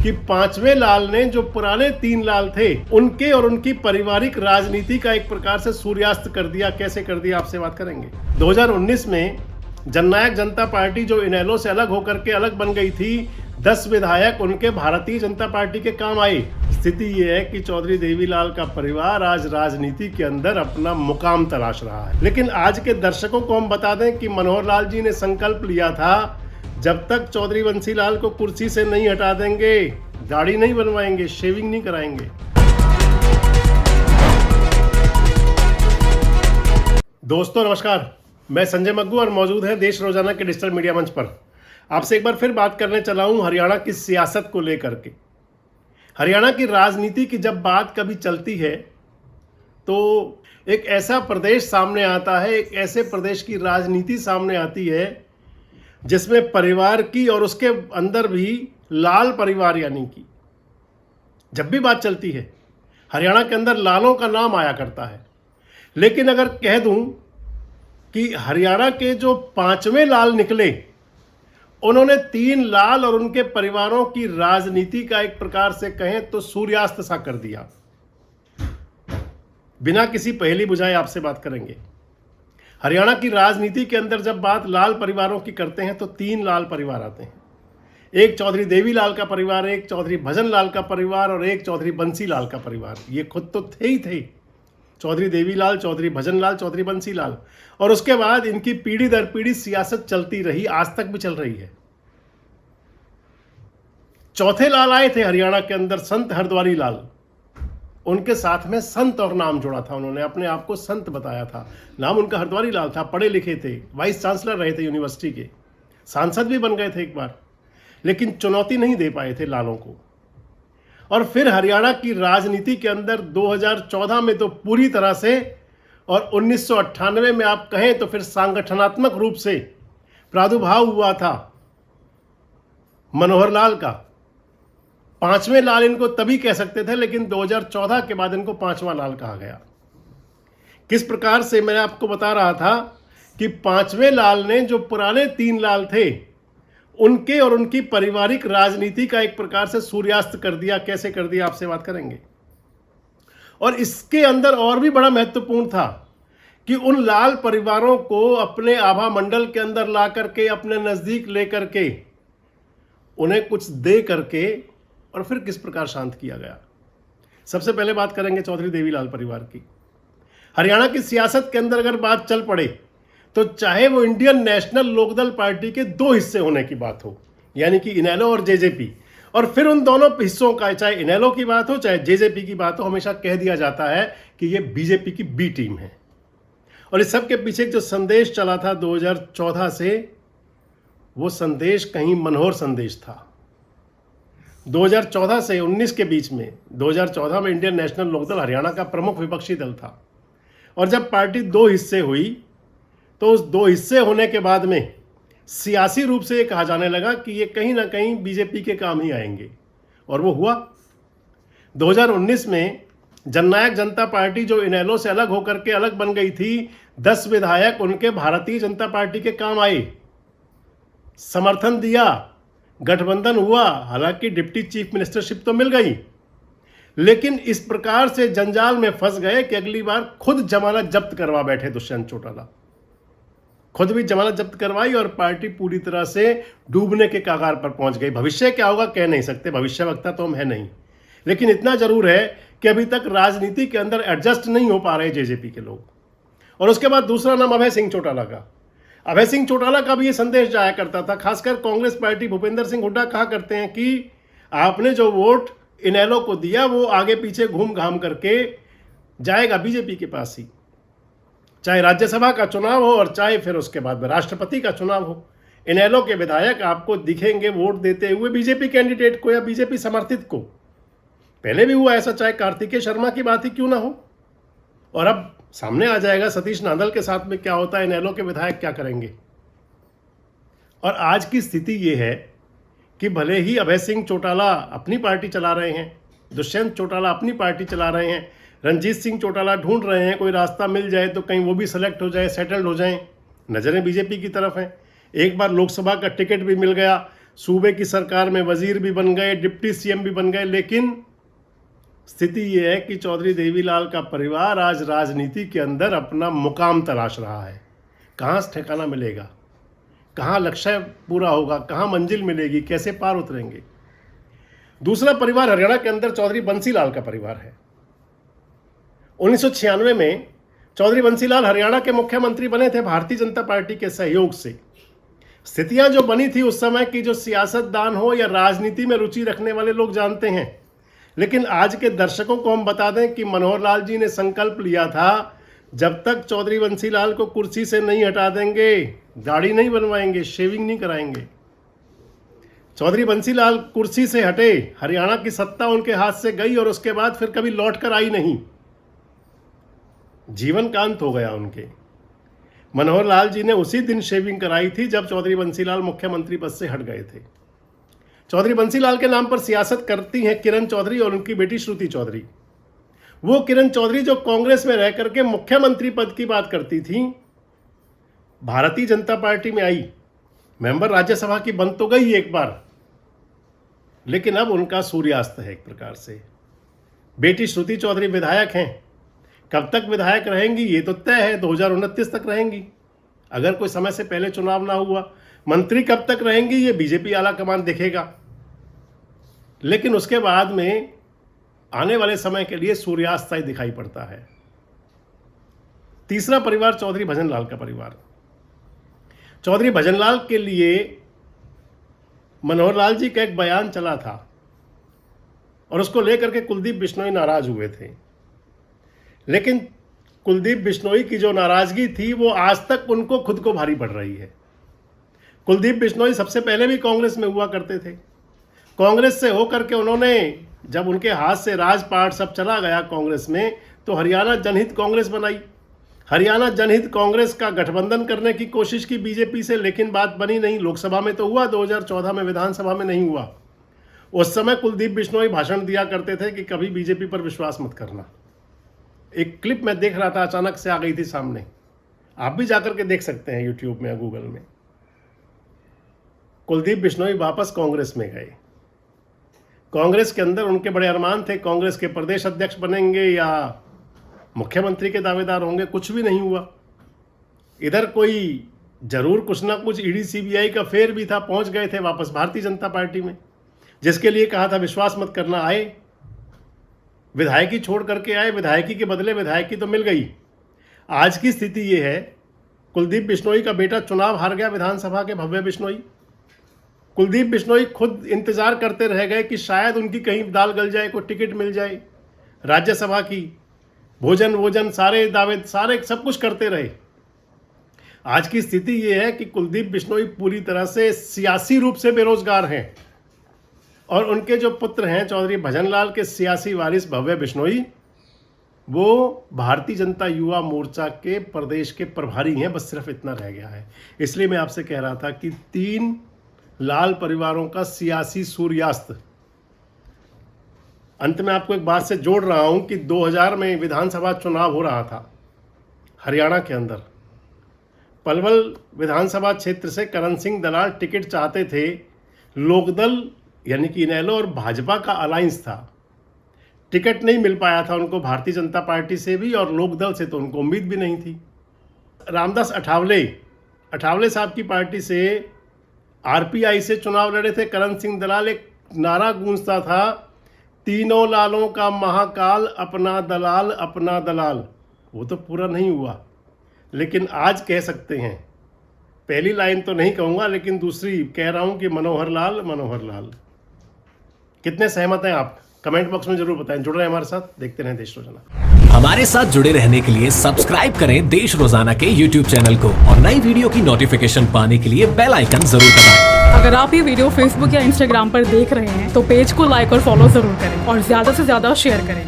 कि पांचवें लाल ने जो पुराने तीन लाल थे उनके और उनकी पारिवारिक राजनीति का एक प्रकार से सूर्यास्त कर दिया। कैसे कर दिया, आपसे बात करेंगे। 2019 में जननायक जनता पार्टी जो इनेलो से अलग होकर के अलग बन गई थी, 10 विधायक उनके भारतीय जनता पार्टी के काम आए। स्थिति यह है कि चौधरी देवीलाल का परिवार आज राजनीति के अंदर अपना मुकाम तलाश रहा है। लेकिन आज के दर्शकों को हम बता दें कि मनोहर लाल जी ने संकल्प लिया था, जब तक चौधरी बंसीलाल को कुर्सी से नहीं हटा देंगे, दाढ़ी नहीं बनवाएंगे, शेविंग नहीं कराएंगे। दोस्तों नमस्कार, मैं संजय मग्गू और मौजूद है देश रोजाना के डिजिटल मीडिया मंच पर। आपसे एक बार फिर बात करने चला हूं हरियाणा की सियासत को लेकर के। हरियाणा की राजनीति की जब बात कभी चलती है तो एक ऐसा प्रदेश सामने आता है, एक ऐसे प्रदेश की राजनीति सामने आती है जिसमें परिवार की और उसके अंदर भी लाल परिवार यानी कि जब भी बात चलती है हरियाणा के अंदर लालों का नाम आया करता है। लेकिन अगर कह दूं कि हरियाणा के जो पांचवें लाल निकले, उन्होंने तीन लाल और उनके परिवारों की राजनीति का एक प्रकार से कहें तो सूर्यास्त सा कर दिया। बिना किसी पहेली बुझाए आपसे बात करेंगे। हरियाणा की राजनीति के अंदर जब बात लाल परिवारों की करते हैं तो तीन लाल परिवार आते हैं। एक चौधरी देवीलाल का परिवार, एक चौधरी भजन लाल का परिवार और एक चौधरी बंसीलाल का परिवार। ये खुद तो थे ही थे, चौधरी देवीलाल, चौधरी भजन लाल, चौधरी बंसीलाल। और उसके बाद इनकी पीढ़ी दर पीढ़ी सियासत चलती रही, आज तक भी चल रही है। चौथे लाल आए थे हरियाणा के अंदर, संत हरद्वारी लाल। उनके साथ में संत और नाम जोड़ा था, उन्होंने अपने आप को संत बताया था। नाम उनका हरद्वारी लाल था, पढ़े लिखे थे, वाइस चांसलर रहे थे यूनिवर्सिटी के, सांसद भी बन गए थे एक बार, लेकिन चुनौती नहीं दे पाए थे लालों को। और फिर हरियाणा की राजनीति के अंदर 2014 में तो पूरी तरह से, और 1998 में आप कहें तो फिर संगठनात्मक रूप से प्रादुर्भाव हुआ था मनोहर लाल का। पांचवें लाल इनको तभी कह सकते थे, लेकिन 2014 के बाद इनको पांचवां लाल कहा गया। किस प्रकार से, मैं आपको बता रहा था कि पांचवें लाल ने जो पुराने तीन लाल थे उनके और उनकी पारिवारिक राजनीति का एक प्रकार से सूर्यास्त कर दिया। कैसे कर दिया, आपसे बात करेंगे। और इसके अंदर और भी बड़ा महत्वपूर्ण था कि उन लाल परिवारों को अपने आभा मंडल के अंदर ला करके, अपने नजदीक लेकर के, उन्हें कुछ दे करके और फिर किस प्रकार शांत किया गया। सबसे पहले बात करेंगे चौधरी देवीलाल परिवार की। हरियाणा की सियासत के अंदर अगर बात चल पड़े तो चाहे वो इंडियन नेशनल लोकदल पार्टी के दो हिस्से होने की बात हो, यानी कि इनेलो और जेजेपी, और फिर उन दोनों हिस्सों का, चाहे इनेलो की बात हो चाहे जेजेपी की बात हो, हमेशा कह दिया जाता है कि ये बीजेपी की बी टीम है। और इस सब के पीछे जो संदेश चला था 2014 से, वो संदेश कहीं मनोहर संदेश था। 2014 से 19 के बीच में, 2014 में इंडियन नेशनल लोकदल हरियाणा का प्रमुख विपक्षी दल था। और जब पार्टी दो हिस्से हुई तो उस दो हिस्से होने के बाद में सियासी रूप से ये कहा जाने लगा कि ये कहीं ना कहीं बीजेपी के काम ही आएंगे, और वो हुआ। 2019 में जननायक जनता पार्टी जो इनेलो से अलग होकर के अलग बन गई थी, 10 विधायक उनके भारतीय जनता पार्टी के काम आए, समर्थन दिया, गठबंधन हुआ। हालांकि डिप्टी चीफ मिनिस्टरशिप तो मिल गई, लेकिन इस प्रकार से जंजाल में फंस गए कि अगली बार खुद जमानत जब्त करवा बैठे दुष्यंत चौटाला। खुद भी जमानत जब्त करवाई और पार्टी पूरी तरह से डूबने के कगार पर पहुंच गई। भविष्य क्या होगा कह नहीं सकते, भविष्यवक्ता तो हम है नहीं, लेकिन इतना जरूर है कि अभी तक राजनीति के अंदर एडजस्ट नहीं हो पा रहे जेजेपी के लोग। और उसके बाद दूसरा नाम अभय सिंह चौटाला का। अभय सिंह चौटाला का भी ये संदेश जाया करता था, खासकर कांग्रेस पार्टी, भूपेंद्र सिंह हुड्डा कहा करते हैं कि आपने जो वोट इनेलो को दिया वो आगे पीछे घूम घाम करके जाएगा बीजेपी के पास ही, चाहे राज्यसभा का चुनाव हो और चाहे फिर उसके बाद में राष्ट्रपति का चुनाव हो। इनेलो के विधायक आपको दिखेंगे वोट देते हुए बीजेपी कैंडिडेट को या बीजेपी समर्थित को। पहले भी हुआ ऐसा, चाहे कार्तिकेय शर्मा की बात ही क्यों ना हो। और अब सामने आ जाएगा सतीश नांदल के साथ में क्या होता है, इनेलो के विधायक क्या करेंगे। और आज की स्थिति ये है कि भले ही अभय सिंह चौटाला अपनी पार्टी चला रहे हैं, दुष्यंत चौटाला अपनी पार्टी चला रहे हैं, रंजीत सिंह चौटाला ढूंढ रहे हैं कोई रास्ता मिल जाए तो कहीं वो भी सेलेक्ट हो जाए, सेटल्ड हो जाएं, नज़रें बीजेपी की तरफ हैं। एक बार लोकसभा का टिकट भी मिल गया सूबे की सरकार में वजीर भी बन गए, डिप्टी सीएम भी बन गए, लेकिन स्थिति यह है कि चौधरी देवीलाल का परिवार आज राजनीति के अंदर अपना मुकाम तलाश रहा है। कहाँ ठिकाना मिलेगा, कहाँ लक्ष्य पूरा होगा, कहाँ मंजिल मिलेगी, कैसे पार उतरेंगे। दूसरा परिवार हरियाणा के अंदर चौधरी बंसीलाल का परिवार है। 1996 में चौधरी बंसीलाल हरियाणा के मुख्यमंत्री बने थे भारतीय जनता पार्टी के सहयोग से। स्थितियां जो बनी थी उस समय की, जो सियासतदान हो या राजनीति में रुचि रखने वाले लोग जानते हैं, लेकिन आज के दर्शकों को हम बता दें कि मनोहर लाल जी ने संकल्प लिया था, जब तक चौधरी बंसीलाल को कुर्सी से नहीं हटा देंगे, दाढ़ी नहीं बनवाएंगे, शेविंग नहीं कराएंगे। चौधरी बंसीलाल कुर्सी से हटे, हरियाणा की सत्ता उनके हाथ से गई और उसके बाद फिर कभी लौट कर आई नहीं। जीवन का अंत हो गया उनके। मनोहर लाल जी ने उसी दिन शेविंग कराई थी जब चौधरी बंसीलाल मुख्यमंत्री पद से हट गए थे। चौधरी बंसीलाल के नाम पर सियासत करती हैं किरण चौधरी और उनकी बेटी श्रुति चौधरी। वो किरण चौधरी जो कांग्रेस में रह करके मुख्यमंत्री पद की बात करती थी, भारतीय जनता पार्टी में आई, मेंबर राज्यसभा की बन तो गई एक बार, लेकिन अब उनका सूर्यास्त है एक प्रकार से। बेटी श्रुति चौधरी विधायक हैं, कब तक विधायक रहेंगी ये तो तय है, 2029 तक रहेंगी अगर कोई समय से पहले चुनाव ना हुआ। मंत्री कब तक रहेंगी ये बीजेपी आला कमान देखेगा, लेकिन उसके बाद में आने वाले समय के लिए सूर्यास्त ही दिखाई पड़ता है। तीसरा परिवार चौधरी भजनलाल का परिवार। चौधरी भजनलाल के लिए मनोहर लाल जी का एक बयान चला था और उसको लेकर के कुलदीप बिश्नोई नाराज हुए थे, लेकिन कुलदीप बिश्नोई की जो नाराजगी थी वो आज तक उनको खुद को भारी पड़ रही है। कुलदीप बिश्नोई सबसे पहले भी कांग्रेस में हुआ करते थे। कांग्रेस से होकर के उन्होंने, जब उनके हाथ से राजपाट सब चला गया कांग्रेस में, तो हरियाणा जनहित कांग्रेस बनाई। हरियाणा जनहित कांग्रेस का गठबंधन करने की कोशिश की बीजेपी से, लेकिन बात बनी नहीं। लोकसभा में तो हुआ, 2014 में विधानसभा में नहीं हुआ। उस समय कुलदीप बिश्नोई भाषण दिया करते थे कि कभी बीजेपी पर विश्वास मत करना। एक क्लिप मैं देख रहा था, अचानक से आ गई थी सामने, आप भी जाकर के देख सकते हैं यूट्यूब में या गूगल में। कुलदीप बिश्नोई वापस कांग्रेस में गए। कांग्रेस के अंदर उनके बड़े अरमान थे, कांग्रेस के प्रदेश अध्यक्ष बनेंगे या मुख्यमंत्री के दावेदार होंगे, कुछ भी नहीं हुआ। इधर कोई जरूर कुछ ना कुछ ईडी सीबीआई का फेर भी था, पहुंच गए थे वापस भारतीय जनता पार्टी में, जिसके लिए कहा था विश्वास मत करना। आए, विधायकी छोड़ करके आए, विधायकी के बदले विधायकी तो मिल गई। आज की स्थिति ये है, कुलदीप बिश्नोई का बेटा चुनाव हार गया विधानसभा के, भव्य बिश्नोई। कुलदीप बिश्नोई खुद इंतजार करते रह गए कि शायद उनकी कहीं दाल गल जाए, कोई टिकट मिल जाए राज्यसभा की। भोजन सारे दावे, सारे सब कुछ करते रहे। आज की स्थिति ये है कि कुलदीप बिश्नोई पूरी तरह से सियासी रूप से बेरोजगार हैं और उनके जो पुत्र हैं चौधरी भजनलाल के सियासी वारिस भव्य बिश्नोई, वो भारतीय जनता युवा मोर्चा के प्रदेश के प्रभारी हैं। बस सिर्फ इतना रह गया है। इसलिए मैं आपसे कह रहा था कि 3 लाल परिवारों का सियासी सूर्यास्त। अंत में आपको एक बात से जोड़ रहा हूं कि 2000 में विधानसभा चुनाव हो रहा था हरियाणा के अंदर। पलवल विधानसभा क्षेत्र से करण सिंह दलाल टिकट चाहते थे। लोकदल यानी कि इनेलो और भाजपा का अलायंस था, टिकट नहीं मिल पाया था उनको भारतीय जनता पार्टी से भी, और लोकदल से तो उनको उम्मीद भी नहीं थी। रामदास अठावले साहब की पार्टी से आरपीआई से चुनाव लड़े थे करण सिंह दलाल। एक नारा गूंजता था, तीनों लालों का महाकाल, अपना दलाल अपना दलाल। वो तो पूरा नहीं हुआ, लेकिन आज कह सकते हैं, पहली लाइन तो नहीं कहूँगा लेकिन दूसरी कह रहा हूँ कि मनोहर लाल मनोहर लाल। कितने सहमत हैं आप? कमेंट बॉक्स में जरूर बताएं। जुड़ रहे हैं हमारे साथ, देखते रहें देश रोजाना। हमारे साथ जुड़े रहने के लिए सब्सक्राइब करें देश रोजाना के YouTube चैनल को और नई वीडियो की नोटिफिकेशन पाने के लिए बेल आइकन जरूर दबाएं। अगर आप ये वीडियो Facebook या Instagram पर देख रहे हैं तो पेज को लाइक और फॉलो जरूर करें और ज्यादा से ज्यादा शेयर करें।